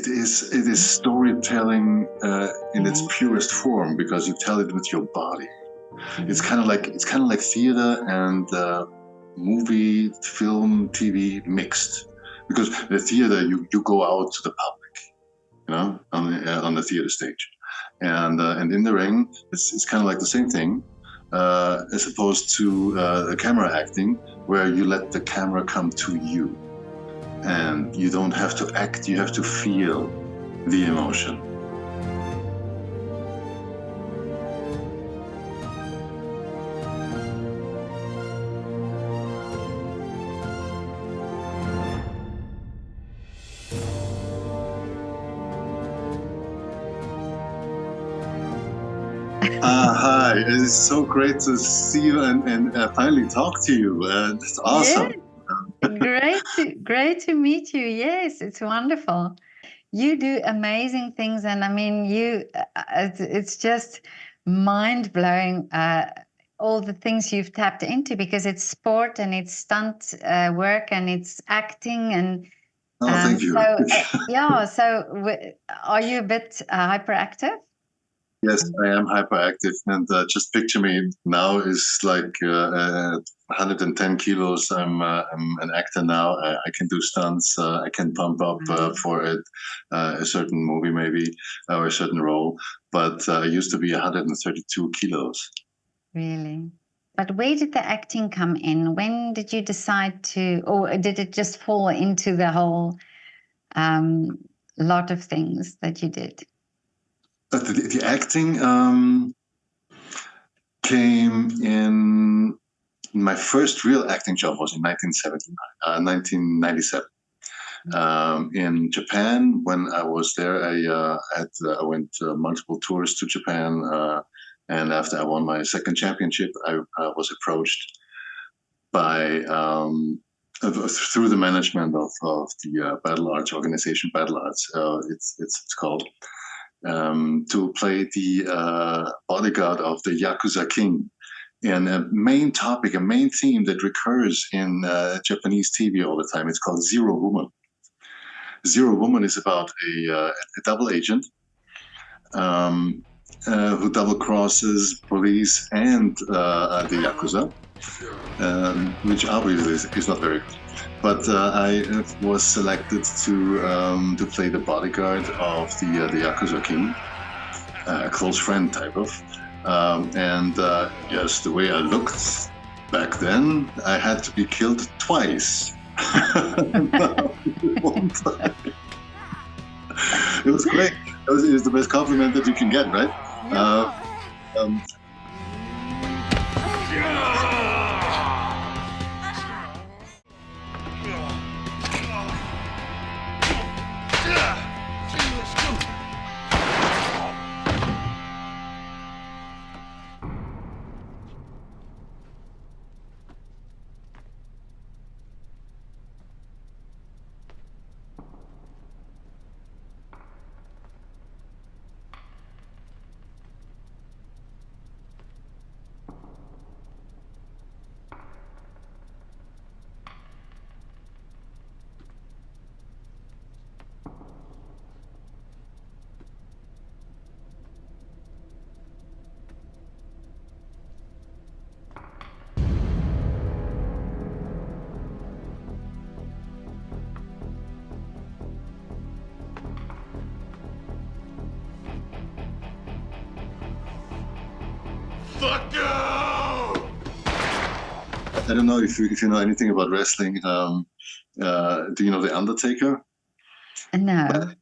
it is storytelling in its purest form, because you tell it with your body. It's kind of like theater and movie, film, TV mixed. Because the theater, you go out to the public, on the theater stage, and in the ring, it's kind of like the same thing, as opposed to camera acting, where you let the camera come to you, and you don't have to act; you have to feel the emotion. Hi, it's so great to see you and finally talk to you. It's awesome. Yes. Great to meet you. Yes, it's wonderful. You do amazing things, and I mean, it's just mind-blowing, all the things you've tapped into, because it's sport and it's stunt work and it's acting and thank you. Are you a bit hyperactive? Yes, I am hyperactive, and just picture me now is like 110 kilos. I'm an actor now. I can do stunts. I can pump up for a certain movie, maybe, or a certain role. But I used to be 132 kilos. Really? But where did the acting come in? When did you decide to, or did it just fall into the whole lot of things that you did? The acting came in. My first real acting job was in 1997. In Japan, when I was there, I went multiple tours to Japan, and after I won my second championship, I was approached by through the management of the Battle Arts organization, Battle Arts, it's called, to play the bodyguard of the Yakuza King. And a main topic, a main theme that recurs in Japanese TV all the time, it's called Zero Woman. Zero Woman is about a double agent who double crosses police and the Yakuza, which obviously is not very good. But I was selected to play the bodyguard of the Yakuza King, a close friend type of. Yes, the way I looked back then, I had to be killed twice. One time. It was great. It was the best compliment that you can get, right? Fuck you! I don't know if you know anything about wrestling. Do you know The Undertaker? No.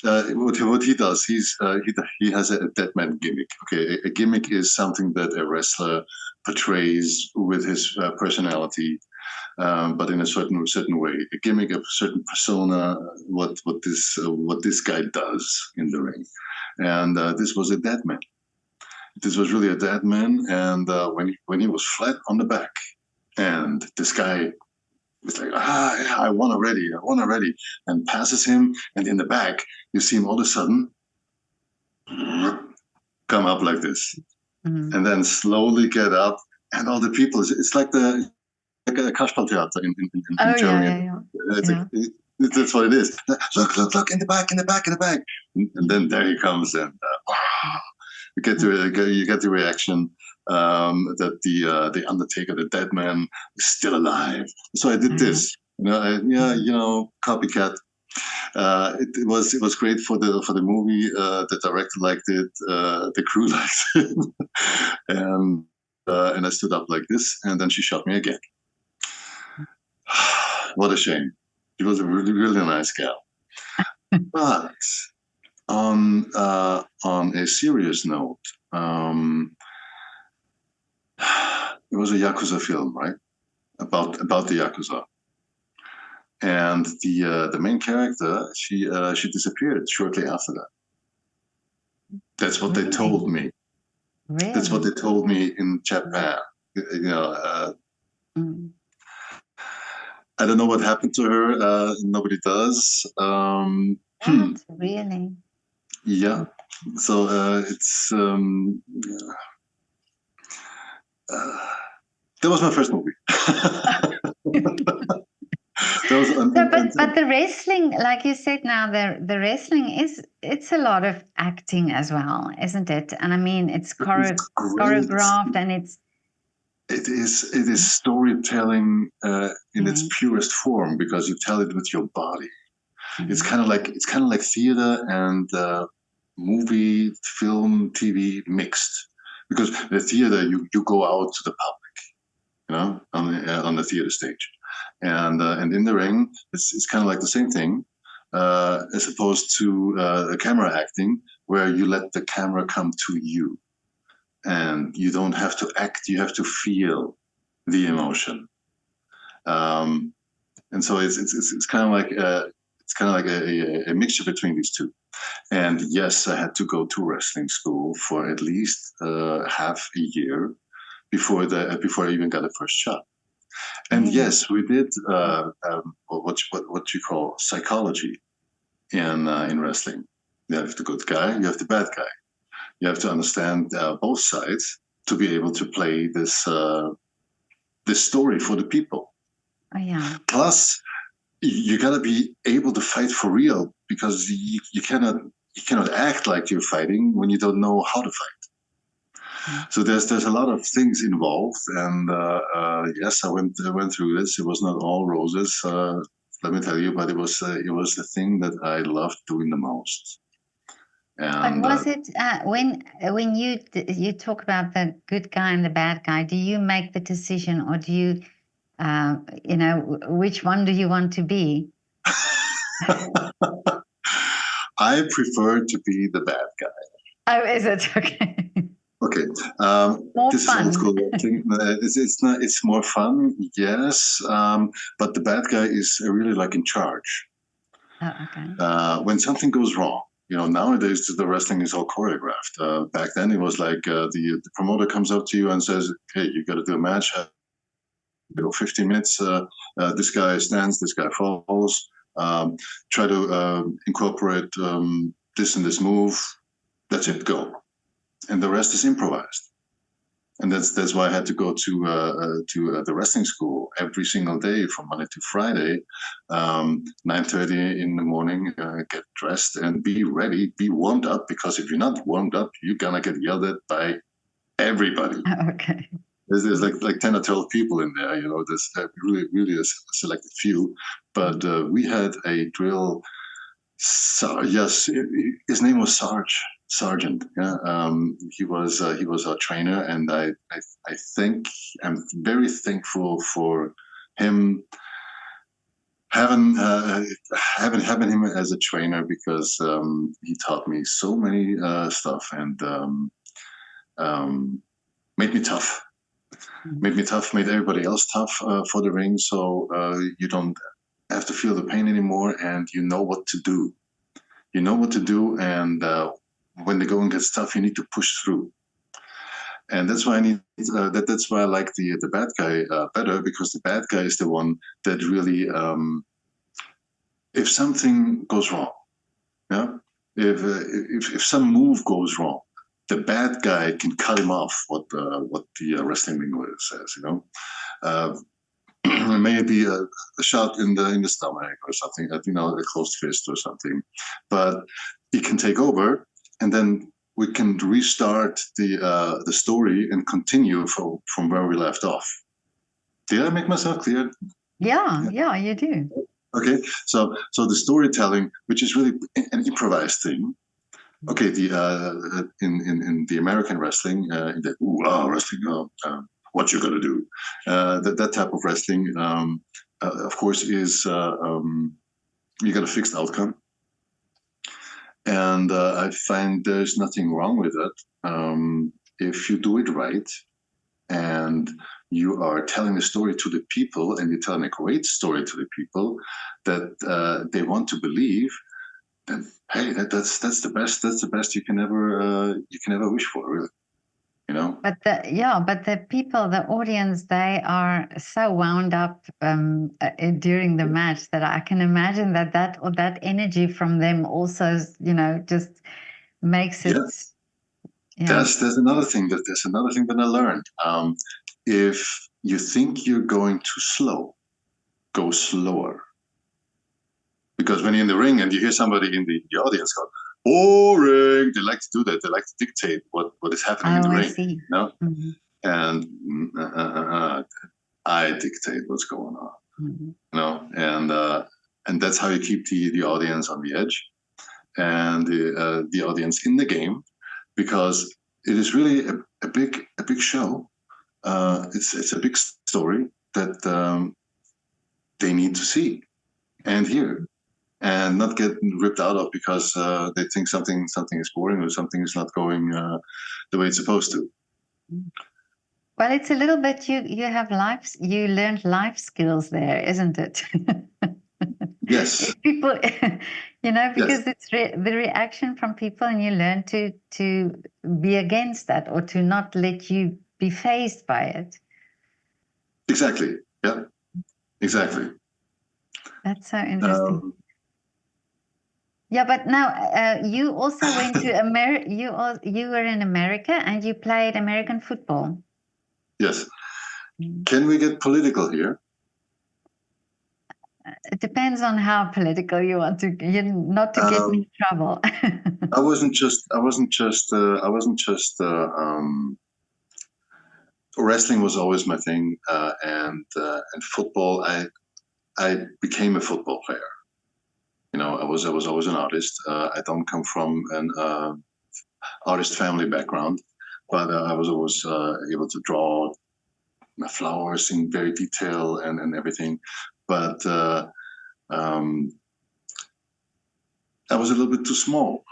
What he does, he has a dead man gimmick. Okay, a gimmick is something that a wrestler portrays with his personality, but in a certain way. A gimmick, a certain persona. What this guy does in the ring, and this was a dead man. This was really a dead man, and when he was flat on the back, and this guy was like, yeah, I won already, and passes him, and in the back, you see him all of a sudden come up like this, and then slowly get up, and all the people, it's like a Kasperltheater in Germany. Yeah. That's what it is. Look, in the back, in the back, in the back. And then there he comes, and you get the reaction that the Undertaker, the dead man, is still alive. So I did this. Copycat. It was great for the movie. The director liked it. The crew liked it, and I stood up like this, and then she shot me again. What a shame. She was a really, really nice gal. But on a serious note, it was a Yakuza film, right? About the Yakuza. And the main character, she disappeared shortly after that. That's what they told me. Really? That's what they told me in Japan. I don't know what happened to her. Nobody does. Really? Yeah. So it's that was my first movie. But the wrestling, like you said now, the wrestling it's a lot of acting as well, isn't it? And I mean, it's choreographed, and it is storytelling in its purest form, because you tell it with your body. It's kind of like theater and movie, film, TV mixed. Because the theater, you go out to the public, on the theater stage. And in the ring, it's kind of like the same thing, as opposed to camera acting, where you let the camera come to you, and you don't have to act; you have to feel the emotion. And so it's kind of like a mixture between these two. And yes, I had to go to wrestling school for at least half a year before I even got a first shot. And yes, we did what you call psychology in wrestling. You have the good guy, you have the bad guy. You have to understand both sides to be able to play this story for the people. Oh, yeah. Plus, you gotta be able to fight for real, because you cannot act like you're fighting when you don't know how to fight. So there's a lot of things involved, and yes, I went through this. It was not all roses, let me tell you, but it was the thing that I loved doing the most. And but was it when you talk about the good guy and the bad guy? Do you make the decision, or do you, which one do you want to be? I prefer to be the bad guy. Oh, is it? Okay. Okay. More this fun. is old school thing. It's more fun, yes. But the bad guy is really like in charge. Oh, okay. When something goes wrong, nowadays the wrestling is all choreographed. Back then it was like the promoter comes up to you and says, "Hey, you got to do a match. 15 minutes. This guy stands, this guy falls. Try to incorporate this and this move. That's it. Go." And the rest is improvised. And that's why I had to go to the wrestling school every single day from Monday to Friday, 9:30 in the morning. Get dressed and be ready, be warmed up, because if you're not warmed up, you're gonna get yelled at by everybody. Okay. There's like 10 or 12 people in there. There's really a selected few. But we had a drill. Yes, his name was Sergeant. Yeah, he was our trainer, and I think I'm very thankful for him having him as a trainer, because he taught me so many stuff, and made me tough. Made everybody else tough for the ring, so you don't have to feel the pain anymore, and you know what to do. You know what to do, and when the going gets tough, you need to push through. And that's why that's why I like the bad guy better, because the bad guy is the one that really, if something goes wrong, yeah, if some move goes wrong, the bad guy can cut him off. What the wrestling lingo says, maybe a shot in the stomach or something, a closed fist or something. But he can take over, and then we can restart the story and continue from where we left off. Did I make myself clear? Yeah, you do. Okay, so the storytelling, which is really an improvised thing. Okay, in the American wrestling, in the wrestling, what you gonna do? That type of wrestling, of course, is you got a fixed outcome, and I find there's nothing wrong with it if you do it right, and you are telling a story to the people, and you're telling a great story to the people that they want to believe. Then hey, that's the best. That's the best you can ever wish for, really. But the people, the audience, they are so wound up during the match that I can imagine that energy from them also, just makes it. Yeah. There's another thing that I learned. If you think you're going too slow, go slower. Because when you're in the ring and you hear somebody in the audience go, boring, they like to do that. They like to dictate what is happening in the ring. See. Mm-hmm. And I dictate what's going on. Mm-hmm. And that's how you keep the audience on the edge and the audience in the game, because it is really a big show. It's a big story that they need to see and hear, and not get ripped out of because they think something is boring or something is not going the way it's supposed to. Well, it's a little bit you learned life skills there, isn't it? Yes. People, because it's the reaction from people, and you learn to be against that, or to not let you be fazed by it. Exactly. Yeah. Exactly. That's so interesting. Yeah, but now you also went to America. You were in America and you played American football. Yes. Can we get political here? It depends on how political you want to. Not to get me in trouble. I wasn't just. Wrestling was always my thing, and football. I became a football player. I was always an artist. I don't come from an artist family background, but I was always able to draw flowers in very detail and everything. But I was a little bit too small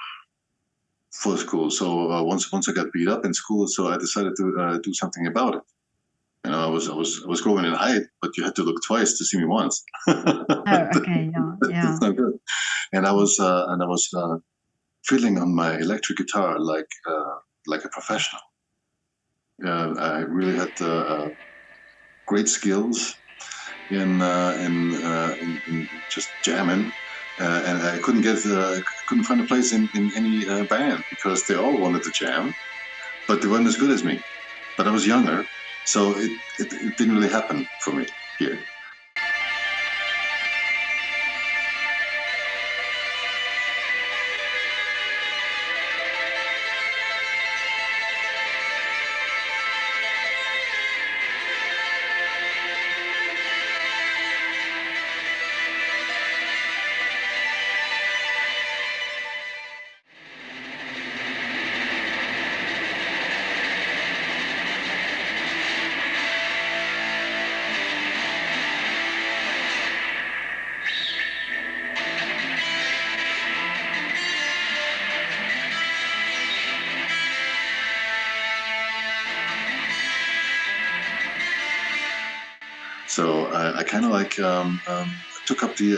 for school. So once I got beat up in school, so I decided to do something about it. I was growing in height, but you had to look twice to see me once. Okay, yeah. It's not good. And I was fiddling on my electric guitar like a professional. I really had great skills in just jamming, and I couldn't find a place in any band because they all wanted to jam, but they weren't as good as me. But I was younger, so it didn't really happen for me here. So I kind of like took up the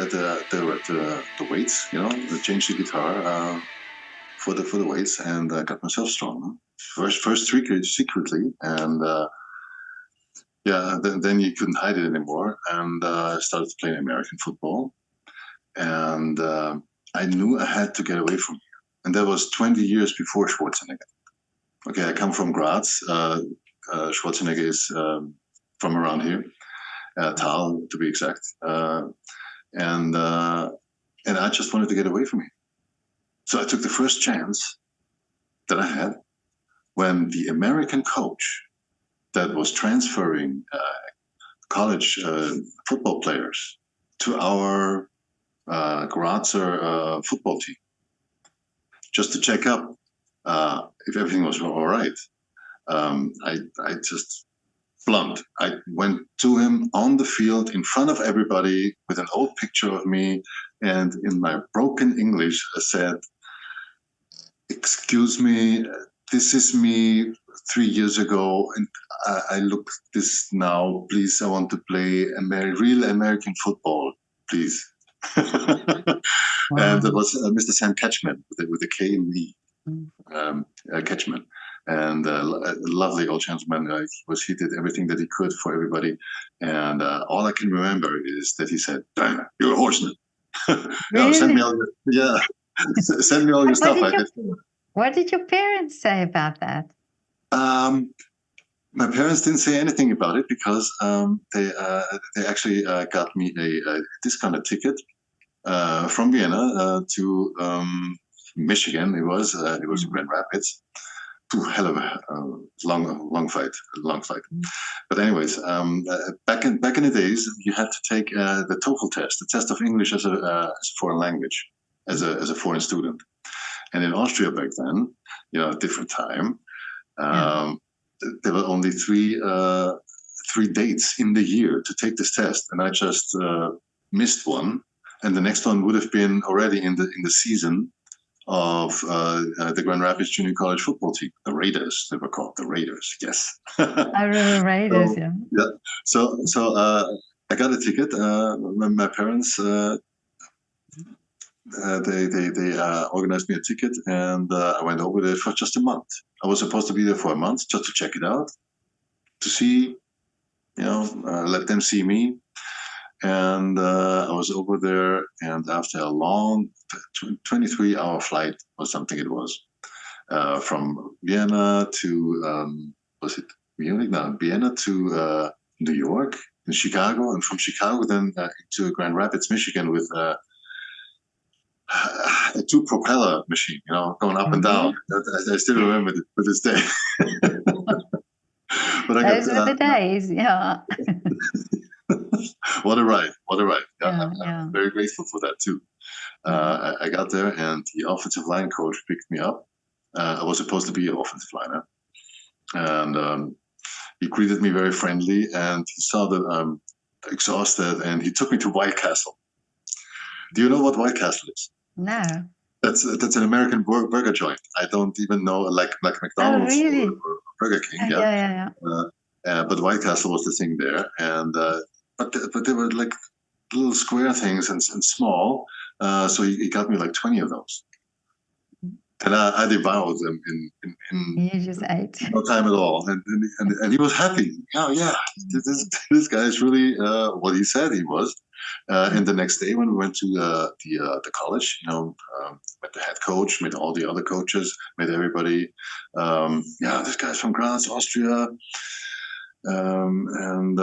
weights, changed the guitar for the weights, and got myself strong. First secretly, and then you couldn't hide it anymore, and I started playing American football, and I knew I had to get away from here, and that was 20 years before Schwarzenegger. Okay, I come from Graz. Schwarzenegger is from around here. Tal to be exact, and I just wanted to get away from him. So I took the first chance that I had when the American coach that was transferring college football players to our Grazer football team, just to check up if everything was all right. I just blunt. I went to him on the field in front of everybody with an old picture of me, and in my broken English, I said, "Excuse me, this is me 3 years ago, and I look this now. Please, I want to play real American football, please." And it was Mr. Sam Catchman with the K and E, Catchman. And a lovely old gentleman. He did everything that he could for everybody. And all I can remember is that he said, "Damn, you're a horseman." No, send me all your, send me all your stuff. What did your parents say about that? My parents didn't say anything about it because they actually got me a discounted ticket from Vienna to Michigan. It was in Grand Rapids. Hell of a long flight. But anyways, back in the days, you had to take the TOEFL test, the test of English as a foreign language, as a foreign student. And in Austria back then, different time, there were only three dates in the year to take this test, and I just missed one, and the next one would have been already in the season of the Grand Rapids Junior College football team, the Raiders. They were called the Raiders. Yes, I remember Raiders. So I got a ticket. My parents they organized me a ticket, and I went over there for just a month. I was supposed to be there for a month just to check it out, to see, let them see me. And I was over there, and after a long 23-hour flight or something it was, from Vienna to, was it Munich? No, Vienna to New York and Chicago, and from Chicago then to Grand Rapids, Michigan with a 2-propeller machine, going up and down. I still remember it to this day. But those were the days, yeah. What a ride. I'm very grateful for that too. I got there, and the offensive line coach picked me up. I was supposed to be an offensive liner, and he greeted me very friendly, and he saw that I'm exhausted, and he took me to White Castle. Do you know what White Castle is? No. That's an American burger joint. I don't even know, like McDonald's or Burger King. Yeah. But White Castle was the thing there, and but they were like little square things and small. So he got me like 20 of those, and I devoured them in you just ate. No time at all, and he was happy. Oh yeah, this guy is really what he said he was. And the next day when we went to the college, met the head coach, met all the other coaches, met everybody. This guy's from Graz, Austria. And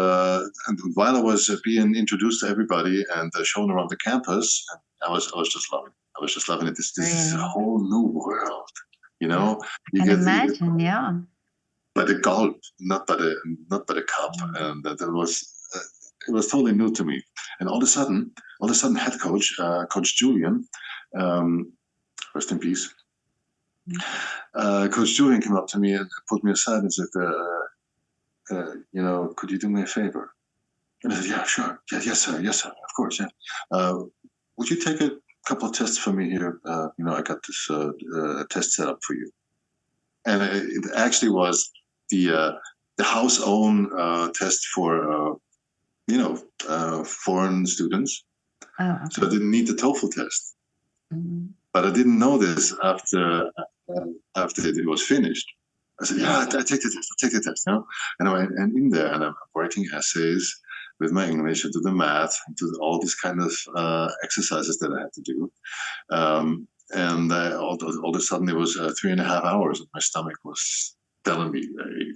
while I was being introduced to everybody and shown around the campus, I was just loving it. I was just loving it. This is a whole new world, I can imagine, yeah. By the gulp, not by the cup, and that it was totally new to me. And all of a sudden, head coach, Coach Julian, rest in peace. Coach Julian came up to me and put me aside and said, could you do me a favor? And I said, yeah, sure. Yeah, yes, sir. Of course, yeah. Would you take a couple of tests for me here? I got this test set up for you. And it actually was the house own test for foreign students. Oh, okay. So I didn't need the TOEFL test. Mm-hmm. But I didn't know this after it was finished. I said, yeah, I take the test, And I went in there, and I'm writing essays with my English, into the math, into all these kind of exercises that I had to do. And all of a sudden, it was 3.5 hours, and my stomach was telling me, hey,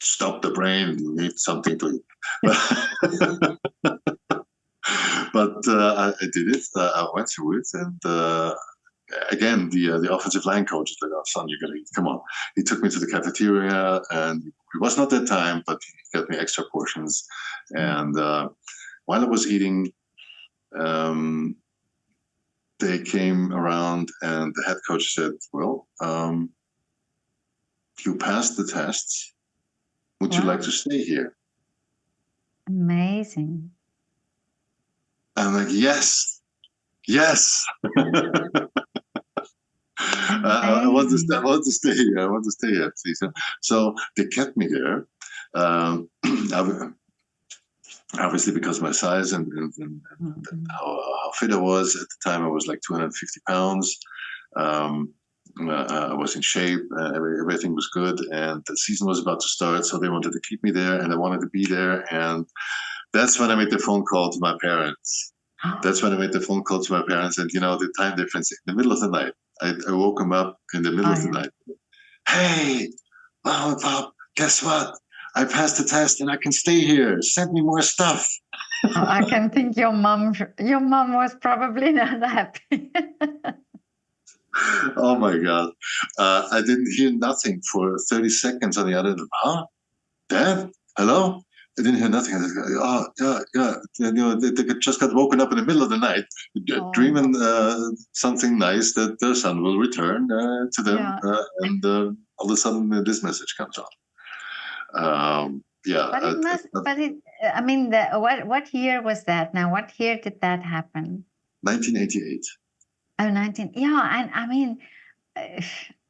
stop the brain. You need something to eat. But I did it. I went through it, and again, the offensive line coach is like, "Oh, son, you're gonna eat. Come on." He took me to the cafeteria, and it was not that time, but he got me extra portions. And while I was eating, they came around, and the head coach said, "Well, you passed the tests. Would you like to stay here?" Amazing. I'm like, "Yes, yes." I want to stay here. I want to stay here, please. So they kept me there. Obviously, because of my size and how fit I was at the time, I was like 250 pounds. I was in shape. Everything was good, and the season was about to start. So they wanted to keep me there, and I wanted to be there. And that's when I made the phone call to my parents. That's when I made the phone call to my parents, and the time difference in the middle of the night. I woke them up in the middle of the night. Hey, Mom and Pop, guess what? I passed the test and I can stay here. Send me more stuff. I can think your mom was probably not happy. Oh my God. I didn't hear nothing for 30 seconds on the other end. Huh? Dad? Hello? I didn't hear nothing. I was like, oh, yeah. They just got woken up in the middle of the night, dreaming something nice that their son will return to them. And all of a sudden, this message comes on. Yeah. But it must, I mean, what year was that now? What year did that happen? 1988. Oh, and I mean,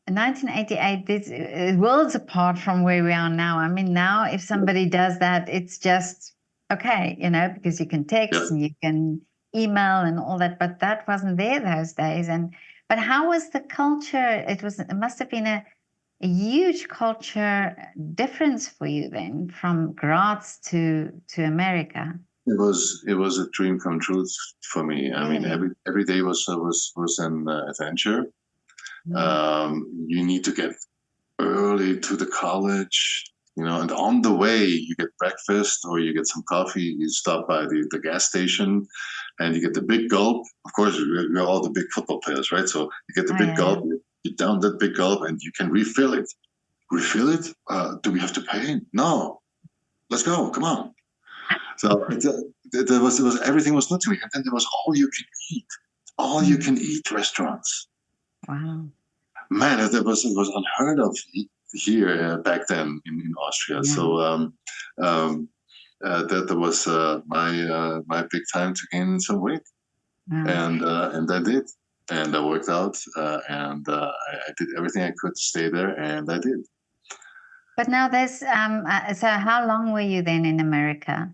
1988, this worlds apart from where we are now. I mean, now if somebody does that, it's just okay, because you can text and you can email and all that, but that wasn't there those days. But how was the culture? It must have been a huge culture difference for you then, from Graz to America. It was a dream come true for me. I mean, every day was an adventure. You need to get early to the college, and on the way you get breakfast or you get some coffee. You stop by the gas station, and you get the big gulp. Of course, we're all the big football players, right? So you get the big gulp. You down that big gulp, and you can refill it. Refill it? Do we have to pay? No. Let's go. Come on. So there was everything was new to me, and then there was all you can eat. All you can eat restaurants. Wow. Man, it was unheard of here back then in Austria. Yeah. So that was my big time to gain some weight, and I did, and I worked out, and I did everything I could to stay there, and I did. But now there's so how long were you then in America?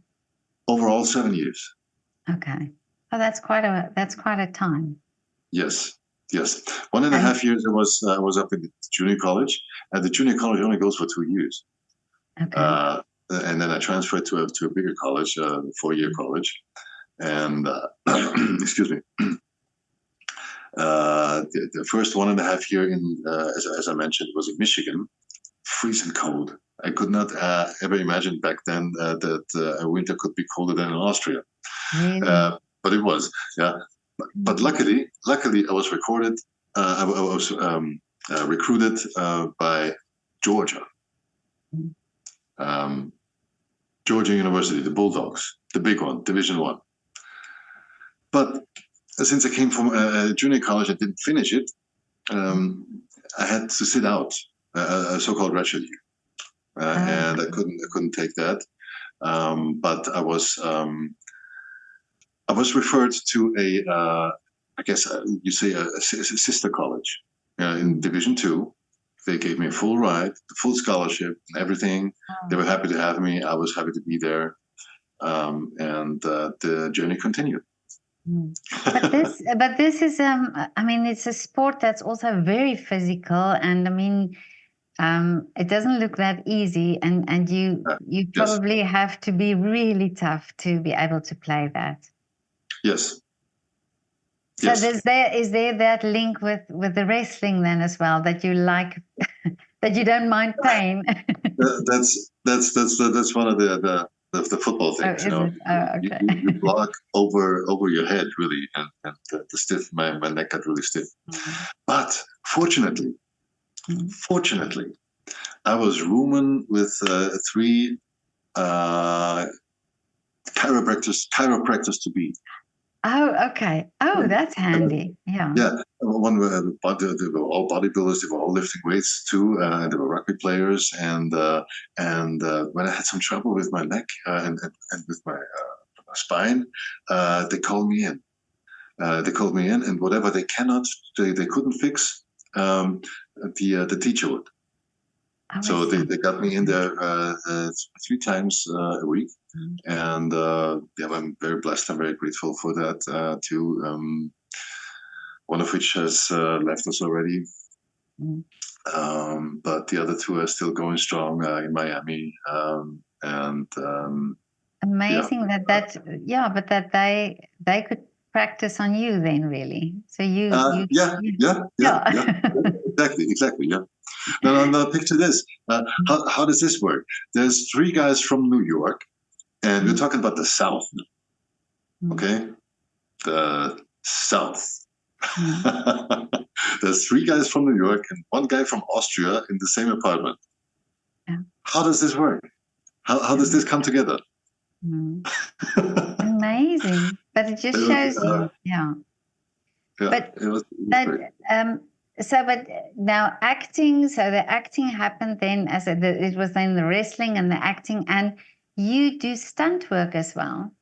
Overall, 7 years. Okay. Oh, that's quite a time. Yes. 1.5 years I was up in the junior college, and the junior college only goes for 2 years. Okay. And then I transferred to a bigger college, 4-year college, and excuse me. The first 1.5 year as I mentioned, was in Michigan, freezing cold. I could not ever imagine back then that a winter could be colder than in Austria. Really? But it was, yeah. But luckily, I was recorded. I was recruited by Georgia, Georgia University, the Bulldogs, the big one, Division I. But since I came from a junior college and didn't finish it, I had to sit out a so-called redshirt year, and I couldn't take that. But I was referred to I guess you say a sister college in Division II. They gave me a full ride, the full scholarship, everything. They were happy to have me. I was happy to be there, and the journey continued. But this is I mean, it's a sport that's also very physical, and I mean, it doesn't look that easy, and you probably have to be really tough to be able to play that. Yes. So is there that link with the wrestling then as well, that you like That you don't mind pain. That's one of the football Oh, things, is it? Oh, you, okay. you block over your head really, and the stiff my neck got really stiff. Mm, But fortunately, mm. I was rooming with three uh, chiropractors to be. Oh, okay. Oh, that's handy. Yeah. Yeah, one they were all bodybuilders. They were all lifting weights too. They were rugby players, and when I had some trouble with my neck and with my spine, they called me in. And whatever they couldn't fix, the teacher would. Oh, I So see. they got me in there 3 times a week, Mm. and yeah, I'm very blessed. I'm very grateful for that too. One of which has left us already, Mm. but the other two are still going strong in Miami. Amazing but that they could practice on you then, really. So you yeah. Exactly. Yeah. No. Picture this. How does this work? There's 3 guys from New York, and we're talking about the South. Mm. Okay, the South. Mm. There's 3 guys from New York and 1 guy from Austria in the same apartment. Yeah. How does this work? How does this come together? Mm. Amazing. But it just It shows was, you, yeah. yeah, But it was that great. but now acting, so the acting happened then it was then the wrestling and the acting, and you do stunt work as well.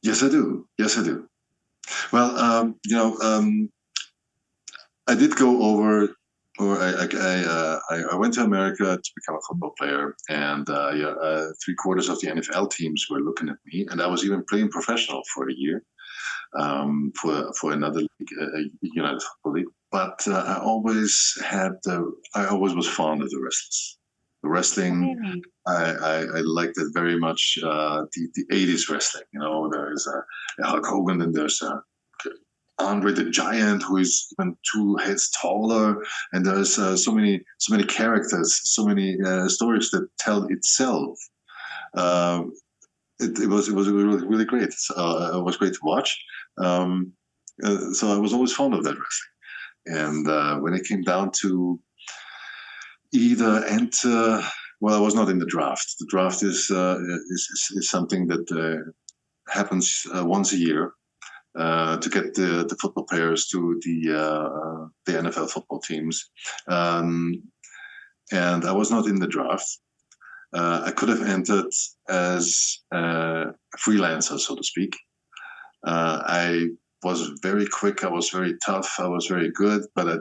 Yes, I do. Well, I did go over, or I went to America to become a football player, and 3/4 of the NFL teams were looking at me, and I was even playing professional for a year for another league, United Football League. But I always was fond of the wrestlers. The wrestling, Really? I liked it very much. The 80s wrestling, there's Hulk Hogan, and there's Andre the Giant, who is even 2 heads taller, and there's so many characters, so many stories that tell itself. Uh, it was really great. It was great to watch. So I was always fond of that wrestling. And when it came down to either enter, well, I was not in the draft. The draft is something that happens once a year. To get the football players to the NFL football teams, and I was not in the draft. I could have entered as a freelancer, so to speak. I was very quick. I was very tough. I was very good, but I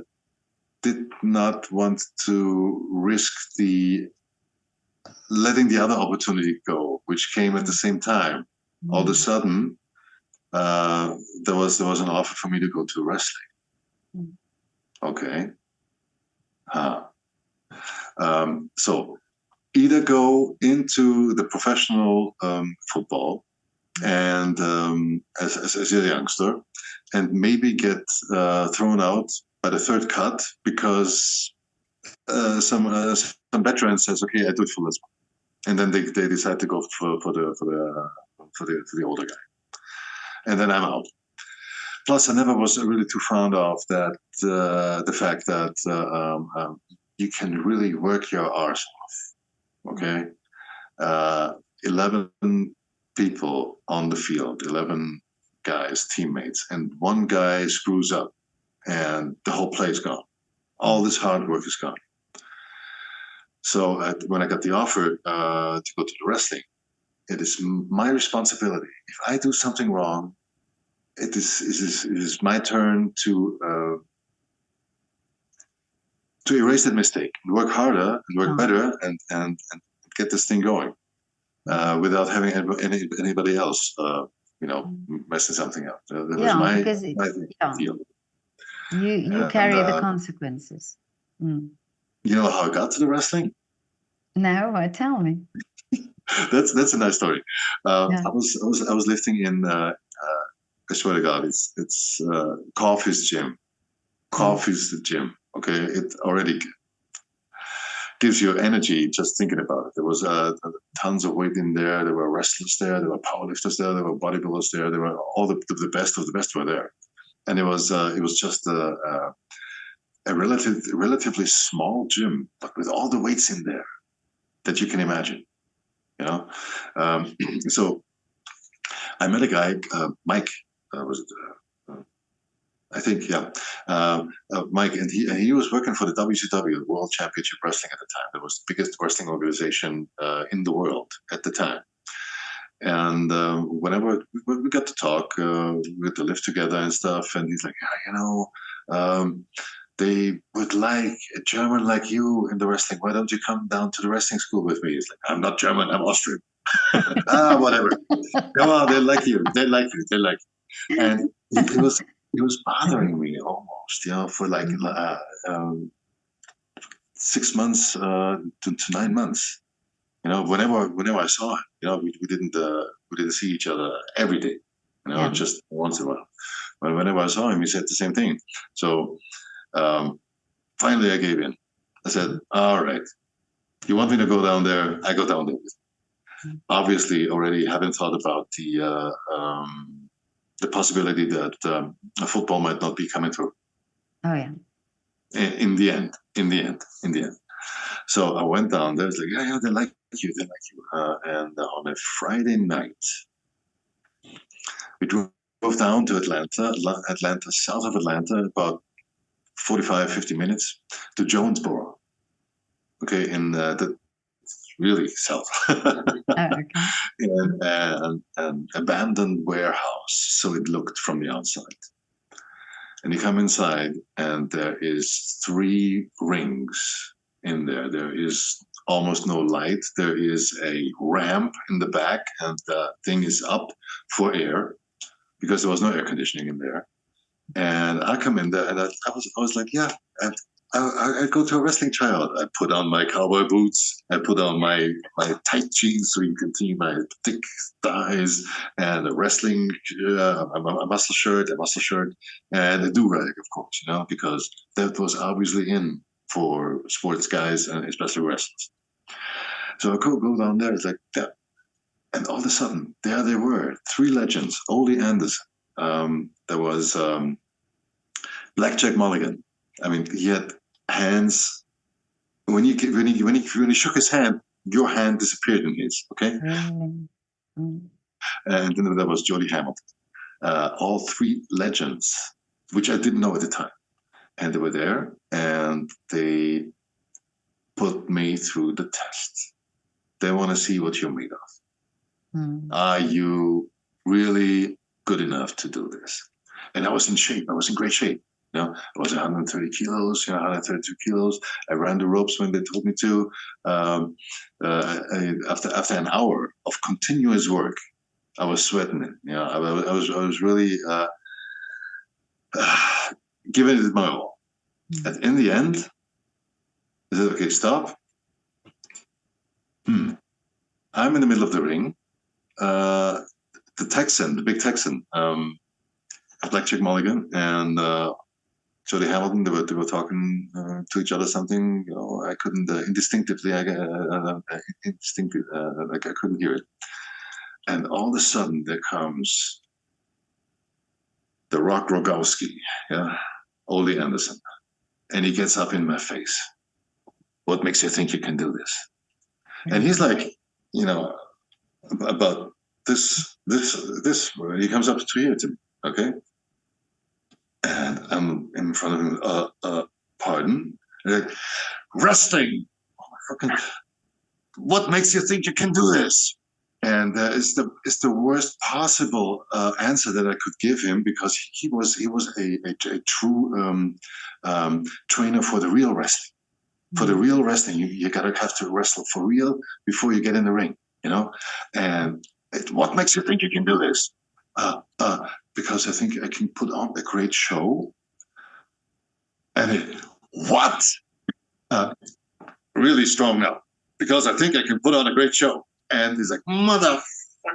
did not want to risk letting the other opportunity go, which came at the same time. All of a sudden, there was an offer for me to go to wrestling. Okay. So either go into the professional football and as a youngster, and maybe get thrown out by the third cut because some veteran says, "Okay, I do it for this one," and then they decide to go for the older guy, and then I'm out. Plus, I never was really too fond of that the fact that you can really work your arse off. Okay, 11 people on the field, 11 guys, teammates, and 1 guy screws up, and the whole play is gone. All this hard work is gone. So when I got the offer to go to the wrestling, it is my responsibility. If I do something wrong, it is my turn to erase that mistake, and work harder, and work better, and get this thing going without having anybody else, messing something up. That was my deal. You carry the consequences. You know how I got to the wrestling? No, tell me. That's a nice story. I was lifting in. I swear to God, it's Coffee's gym. Coffee's the gym. Okay, it already. gives you energy just thinking about it. There was tons of weight in there. There were wrestlers there. There were powerlifters there. There were bodybuilders there. There were all the best of the best were there, and it was just a relatively small gym, but with all the weights in there that you can imagine. You know, so I met a guy, Mike. Was it? I think, yeah, Mike, and he was working for the WCW, the World Championship Wrestling at the time. It was the biggest wrestling organization in the world at the time. And whenever we got to talk, we got to live together and stuff, and he's like, yeah, you know, they would like a German like you in the wrestling. Why don't you come down to the wrestling school with me? He's like, I'm not German, I'm Austrian. Whatever. Come on, they like you. They like you. They like you. And it was bothering me almost, you know, for like 6 months to 9 months. You know, whenever I saw him, you know, we didn't see each other every day, you know, just once in a while. But whenever I saw him, he said the same thing. So finally, I gave in. I said, "All right, you want me to go down there? I go down there." Obviously, already having thought about the possibility that a football might not be coming through. Oh yeah. In the end. So I went down there. It's like, yeah, they like you. And on a Friday night, we drove down to Atlanta, south of Atlanta, about 45, 50 minutes to Jonesboro. Okay, in the really south. Okay. And an abandoned warehouse, so it looked from the outside. And you come inside, and there is 3 rings in there. There is almost no light. There is a ramp in the back, and the thing is up for air because there was no air conditioning in there. And I come in there, and I was like, yeah. And I go to a wrestling tryout. I put on my cowboy boots. I put on my tight jeans so you can see my thick thighs, and a wrestling a muscle shirt, and a do-rag, of course, you know, because that was obviously in for sports guys and especially wrestlers. So I go down there. It's like that, and all of a sudden, there they were, 3 legends. Ole Anderson. There was Blackjack Mulligan. I mean, he had hands. When he shook his hand, your hand disappeared in his. Okay. Mm. And then there was Jody Hamilton. All 3 legends, which I didn't know at the time, and they were there, and they put me through the test. They want to see what you're made of. Are you really good enough to do this? And I was in shape. I was in great shape. You know, I was 130 kilos, 132 kilos. I ran the ropes when they told me to. After an hour of continuous work, I was sweating it. You know, I was really giving it my all. And in the end, I said, okay, stop. I'm in the middle of the ring. The big Texan, Blackjack Mulligan, and Jody Hamilton, they were talking to each other something. You know, I couldn't instinctively. I couldn't hear it. And all of a sudden, there comes the Rock Rogowski, Ole Anderson, and he gets up in my face. What makes you think you can do this? And he's like, you know, about this. He comes up to here to me, okay. And I'm in front of him, pardon? Like, wrestling! What makes you think you can do this? And it's the worst possible answer that I could give him, because he was a true trainer for the real wrestling. For the real wrestling, you gotta have to wrestle for real before you get in the ring, you know? And what makes you think you can do this? Because I think I can put on a great show. And what? Really strong now, because I think I can put on a great show. And he's like, motherfucker.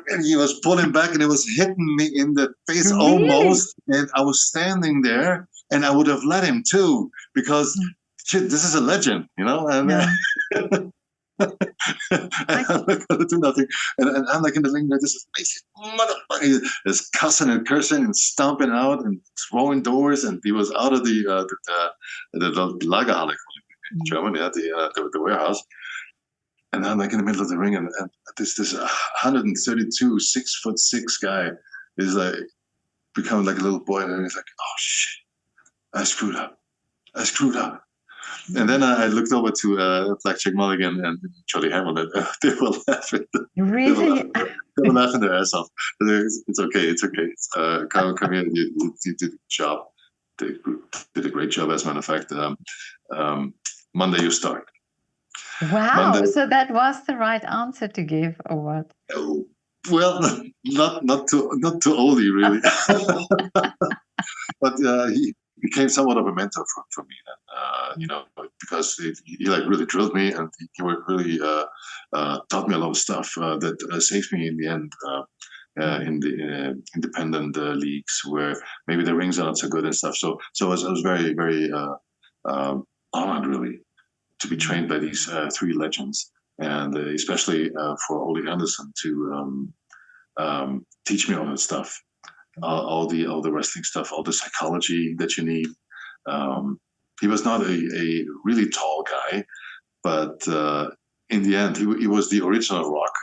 And he was pulling back, and it was hitting me in the face almost. And I was standing there, and I would have let him too, because shit, this is a legend, you know. And Yeah. and I, I'm not gonna do nothing. And I'm like in the ring there, this basic motherfucker is cussing and cursing and stomping out and throwing doors. And he was out of the Lagerhalle in German, yeah, the warehouse. And I'm like in the middle of the ring, and this 132 6'6" guy is like becoming like a little boy, and he's like, oh shit, I screwed up. I screwed up. And then I looked over to Blackjack Mulligan and Charlie Hamilton. They were laughing. They were really? laughing. They were laughing their ass off. It's okay. It's okay. Come here. You did a good job. They did a great job, as a matter of fact. Monday you start. Wow. Monday. So that was the right answer to give, or what? Oh, well, not too oldie really, but he became somewhat of a mentor for me. You know, because he like really drilled me, and he really taught me a lot of stuff that saved me in the end. In the independent leagues where maybe the rings are not so good and stuff. So I was very, very honored, really, to be trained by these three legends, and especially for Ole Anderson to teach me all that stuff, all the wrestling stuff, all the psychology that you need. He was not a really tall guy, but in the end, he was the original Rock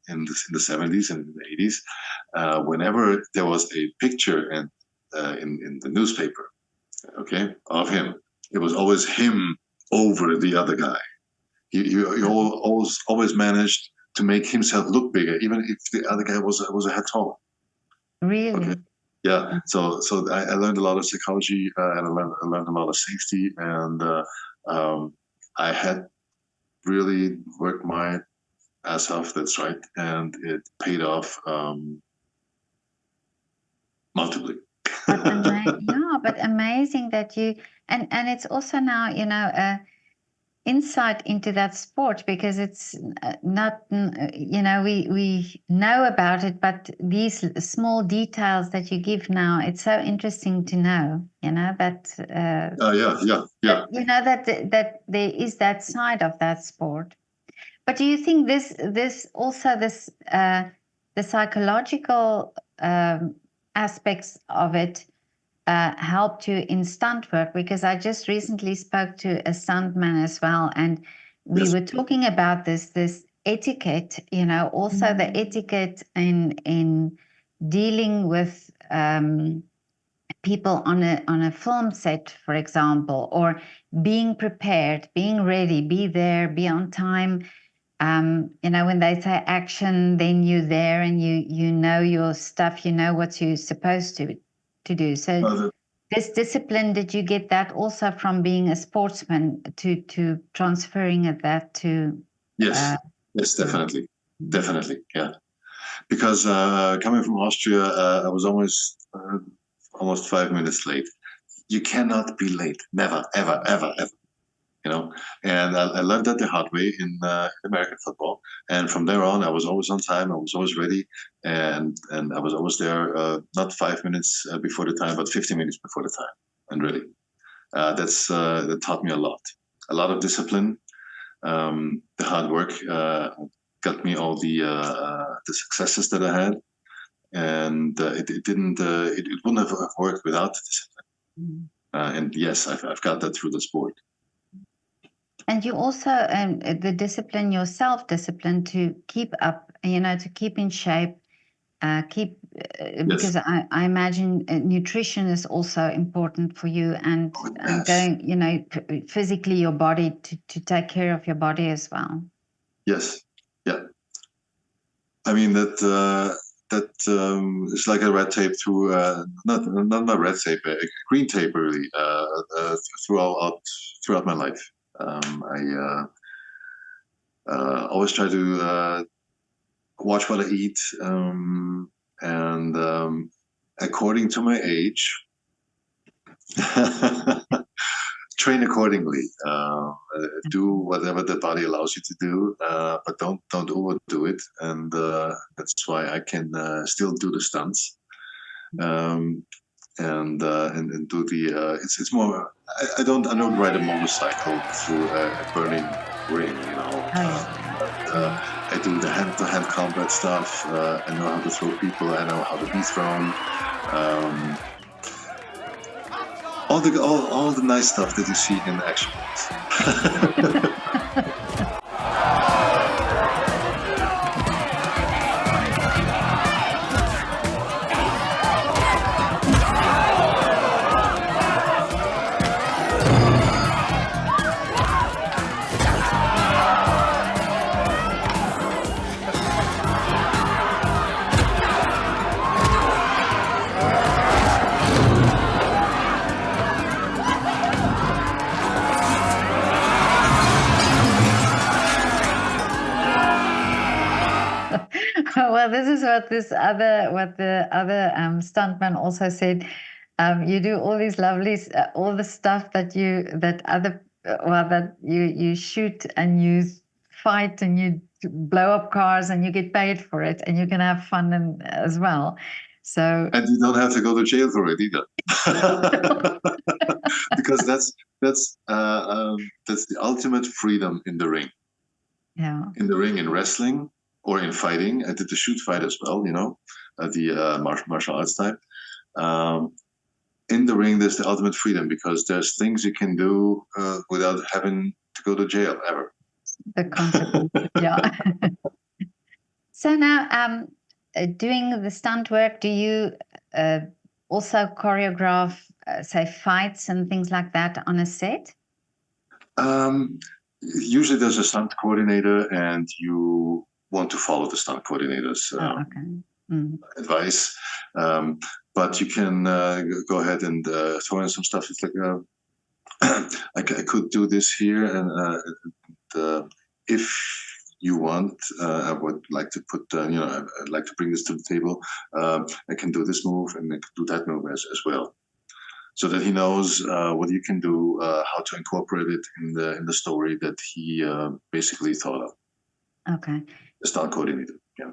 in the 70s and the 80s. Whenever there was a picture in the newspaper, okay, of him, it was always him over the other guy. He always managed to make himself look bigger, even if the other guy was a head taller. Really? Okay. Yeah. So I learned a lot of psychology, and I learned a lot of safety, and I had really worked my ass off. That's right, and it paid off multiply. But amazing that you and it's also now, insight into that sport, because it's not, we know about it, but these small details that you give now, it's so interesting to know, that Yeah. that there is that side of that sport. But do you think this also this the psychological aspects of it helped you in stunt work? Because I just recently spoke to a stuntman as well, and we Yes. were talking about this etiquette. Also the etiquette in dealing with people on a film set, for example, or being prepared, being ready, be there, be on time. When they say action, then you're there and you know your stuff, you know what you're supposed to do. So this discipline, did you get that also from being a sportsman to transferring that to? Yes. Yes, definitely. Definitely. Yeah. Because coming from Austria, I was almost 5 minutes late. You cannot be late. Never, ever, ever, ever. And I learned that the hard way in American football. And from there on, I was always on time. I was always ready, and I was always there, not 5 minutes before the time, but 15 minutes before the time, and ready. That taught me a lot of discipline. The hard work got me all the successes that I had, and it didn't it wouldn't have worked without the discipline. And yes, I've got that through the sport. And you also the discipline, your self-discipline to keep up, to keep in shape, because I imagine nutrition is also important for you, and going, physically your body to take care of your body as well. Yes. Yeah. I mean that is like a red tape through not red tape, green tape really throughout my life. I always try to watch what I eat, and according to my age, train accordingly. Do whatever the body allows you to do, but don't overdo it. And that's why I can still do the stunts. and do the. It's more. I don't ride a motorcycle through a burning ring. You know. Oh, yeah. I do the hand-to-hand combat stuff. I know how to throw people. I know how to be thrown. All the nice stuff that you see in action movies. Well, this is what the other stuntman also said. You do all these lovely, all the stuff that you shoot and you fight and you blow up cars and you get paid for it and you can have fun as well. So and you don't have to go to jail for it either, because that's the ultimate freedom in the ring. Yeah. In the ring, in wrestling or in fighting, I did the shoot fight as well. You know, the martial arts type. In the ring, there's the ultimate freedom because there's things you can do without having to go to jail ever. The consequences, yeah. So now, doing the stunt work, do you also choreograph, say, fights and things like that on a set? Usually, there's a stunt coordinator, and you want to follow the stunt coordinator's advice. But you can go ahead and throw in some stuff. It's like I could do this here, and if you want, I would like to put, I'd like to bring this to the table. I can do this move, and I could do that move as well, so that he knows what you can do, how to incorporate it in the story that he basically thought of. Okay. The stunt coordinator. Yeah.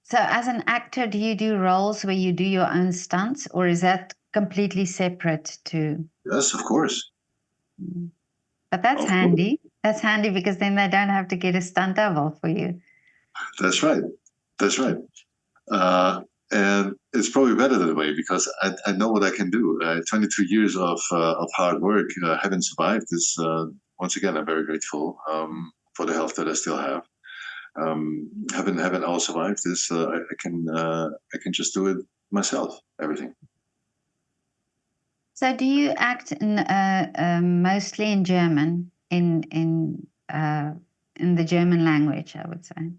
So, as an actor, do you do roles where you do your own stunts, or is that completely separate too? Yes, of course. But that's Of handy. That's handy because then they don't have to get a stunt double for you. That's right. That's right. And it's probably better that way because I know what I can do. 23 years of hard work, having survived this. Once again, I'm very grateful for the health that I still have. Having all survived this, I can just do it myself. Everything. So, do you act mostly in German, in the German language? I would say.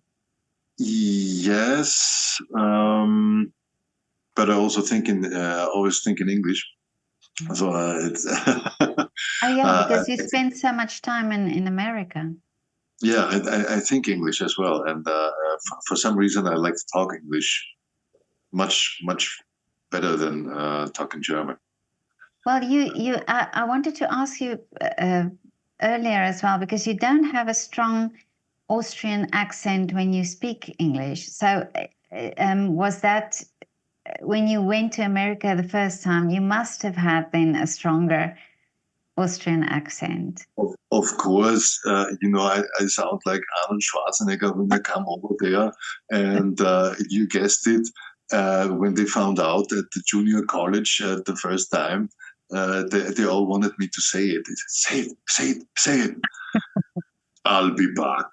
Yes, but I also always think in English. So it's. Oh yeah, because you spend so much time in America. Yeah, I think English as well, and for some reason I like to talk English much better than talking German. Well, I wanted to ask you earlier as well because you don't have a strong Austrian accent when you speak English. So, was that when you went to America the first time? You must have had then a stronger Austrian accent. Of course, I sound like Arnold Schwarzenegger when I come over there, and you guessed it. When they found out at the junior college the first time, they all wanted me to say it. They said, say it. I'll be back.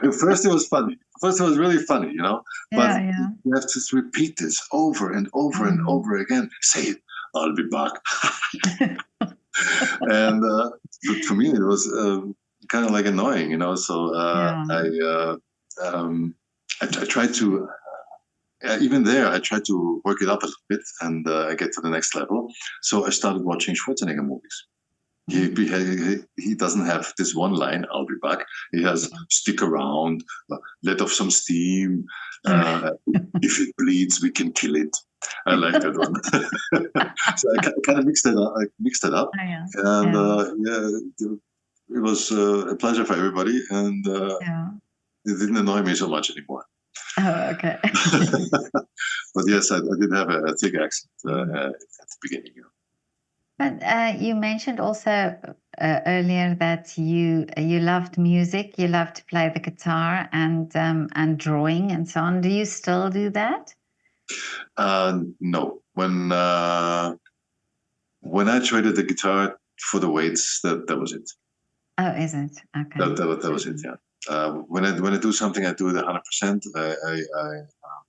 At first it was funny. First it was really funny, But you have to repeat this over and over and over again. Say it. I'll be back. And for me it was kind of like annoying, So I tried to. Even there, I tried to work it up a little bit, and I get to the next level. So I started watching Schwarzenegger movies. He doesn't have this one line, I'll be back. He has stick around, let off some steam. If it bleeds, we can kill it. I like that one. So I kind of mixed it up. And it was a pleasure for everybody, and it didn't annoy me so much anymore. Oh, okay. But yes, I did have a thick accent at the beginning. But you mentioned also earlier that you loved music, you loved to play the guitar and drawing and so on. Do you still do that? No, when I traded the guitar for the weights, that was it. Oh, is it? Okay. That was it. Yeah. When I do something, I do it 100%. I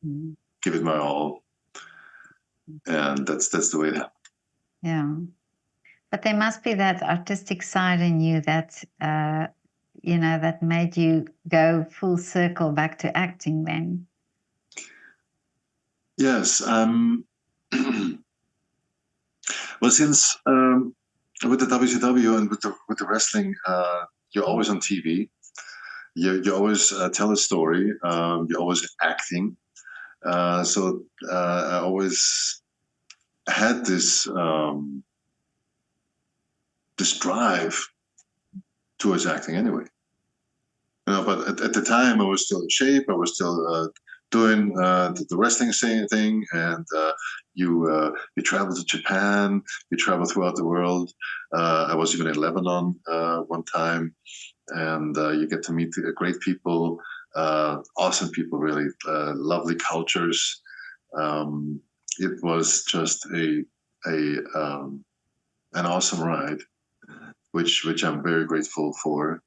Mhm. give it my all, and that's the way it happened. Yeah. But there must be that artistic side in you that that made you go full circle back to acting then. Yes. Well, since with the WCW and with the wrestling, you're always on TV. You always tell a story. You're always acting. So I always had this drive towards acting anyway. But at the time I was still in shape. I was still doing the wrestling thing, and you travel to Japan, you travel throughout the world. I was even in Lebanon one time, and you get to meet great people, awesome people, really lovely cultures. It was just an awesome ride, which I'm very grateful for.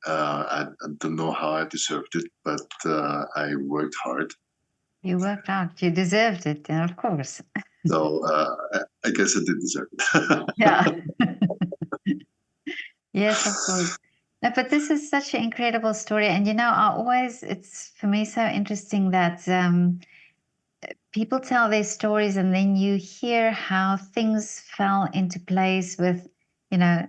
I don't know how I deserved it, but I worked hard. You worked out. You deserved it, yeah, of course. So I guess I did deserve it. Yeah. Yes, of course. No, but this is such an incredible story. And it's for me so interesting that people tell their stories and then you hear how things fell into place with, you know,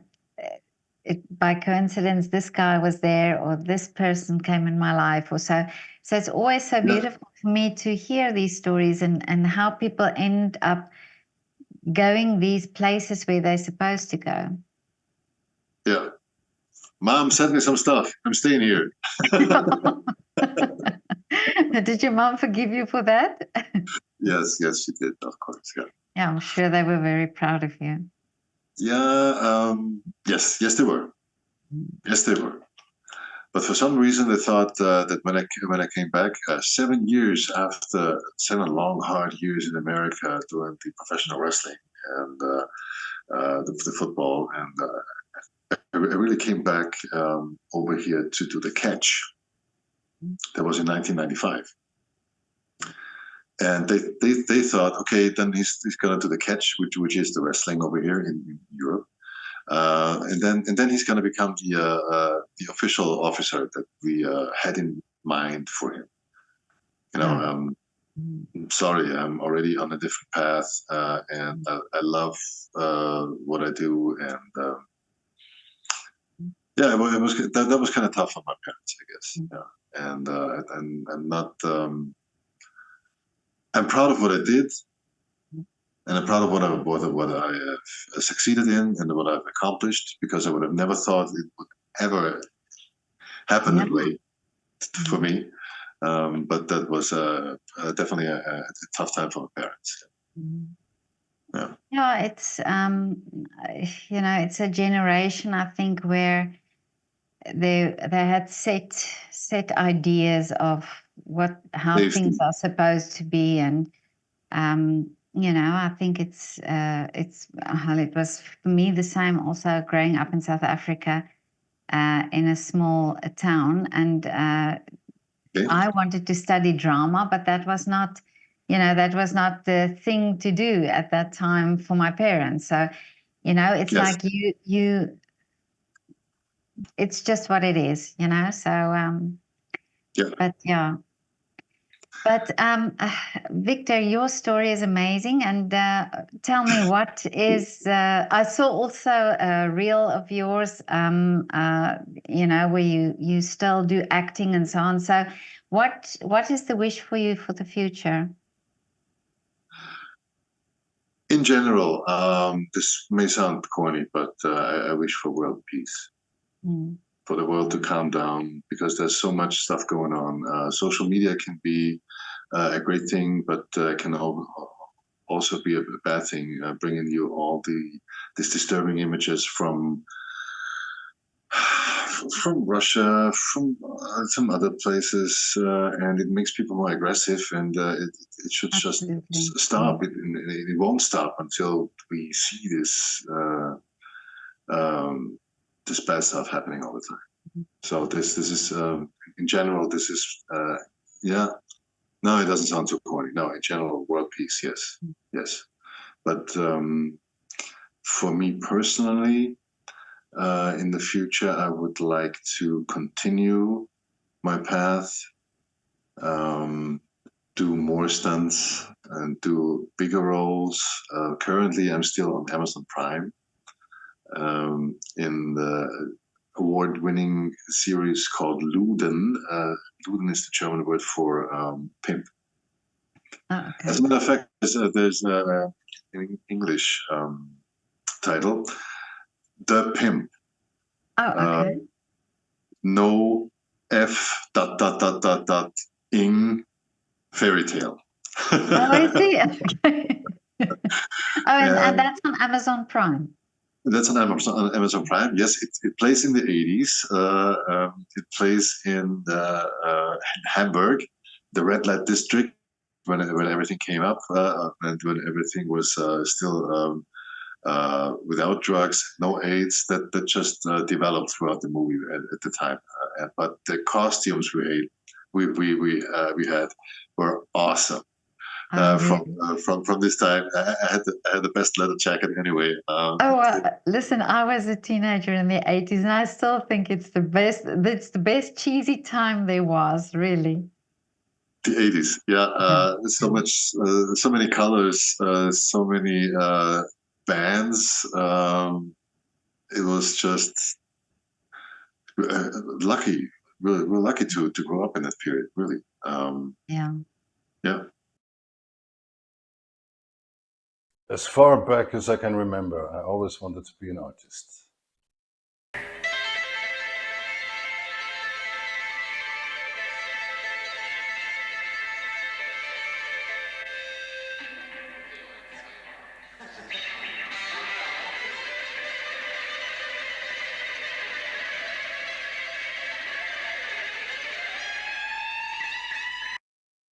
by coincidence, this guy was there or this person came in my life or so. So it's always so Yeah, beautiful for me to hear these stories and how people end up going these places where they're supposed to go. yeah. Mom, send me some stuff. I'm staying here. Did your mom forgive you for that? Yes, yes, she did, of course. Yeah, Yeah, I'm sure they were very proud of you. yeah. Yes, they were. Yes, they were. But for some reason, they thought that when I came back, 7 years after 7 long, hard years in America doing the professional wrestling and the football, and I really came back over here to do the catch. That was in 1995. And they thought, okay, then he's going to do the catch, which is the wrestling over here in Europe. And then he's going to become the official officer that we had in mind for him. Oh. Sorry, I'm already on a different path, and I love what I do, and yeah, it was that was kind of tough on my parents, I guess. Yeah, and I'm not. I'm proud of what I did, and I'm proud of what I have succeeded in and what I've accomplished, because I would have never thought it would ever happen Yeah. that way for me. But that was definitely a tough time for my parents. Yeah. Yeah, it's a generation, I think, where they had set ideas of how Safety. things are supposed to be, and I think it was for me the same. Also, growing up in South Africa, in a small town, and Okay. I wanted to study drama, but that was not the thing to do at that time for my parents. So, it's Yes. like it's just what it is. So, Yeah. but yeah. But Victor, your story is amazing, and tell me I saw also a reel of yours, where you still do acting and so on. So, what is the wish for you for the future? In general, this may sound corny, but I wish for world peace. Mm. for the world to calm down, because there's so much stuff going on. Social media can be a great thing, but can also be a bad thing, bringing you all these disturbing images from Russia, from some other places, and it makes people more aggressive, and it should Absolutely. just stop. It won't stop until we see this bad stuff happening all the time. So this is in general. This is yeah. No, it doesn't sound too corny. No, in general, world peace. Yes, yes. But for me personally, in the future, I would like to continue my path, do more stunts, and do bigger roles. Currently, I'm still on Amazon Prime in the award-winning series called Luden. Luden is the German word for pimp. Oh, okay. As a matter of fact, there's an English title, The Pimp. Oh, okay. No F ing fairy tale. Oh, I see. Okay. Oh, and And that's on Amazon Prime. that's on Amazon Prime. Yes, it plays in the 80s. It plays in Hamburg, the red light district, when everything came up, and when everything was still without drugs, no AIDS. That just developed throughout the movie at the time. But the costumes we had were awesome. Oh, really? From this time, I had the best leather jacket anyway. Oh, well, listen, I was a teenager in the 80s, and I still think it's the best. It's the best cheesy time there was, really. The 80s, yeah. So much, so many colors, so many bands. It was just lucky. Really, we're lucky to grow up in that period. Really. Yeah. Yeah. As far back as I can remember, I always wanted to be an artist.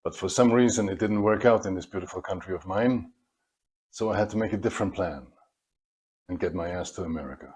But for some reason, it didn't work out in this beautiful country of mine. So I had to make a different plan and get my ass to America.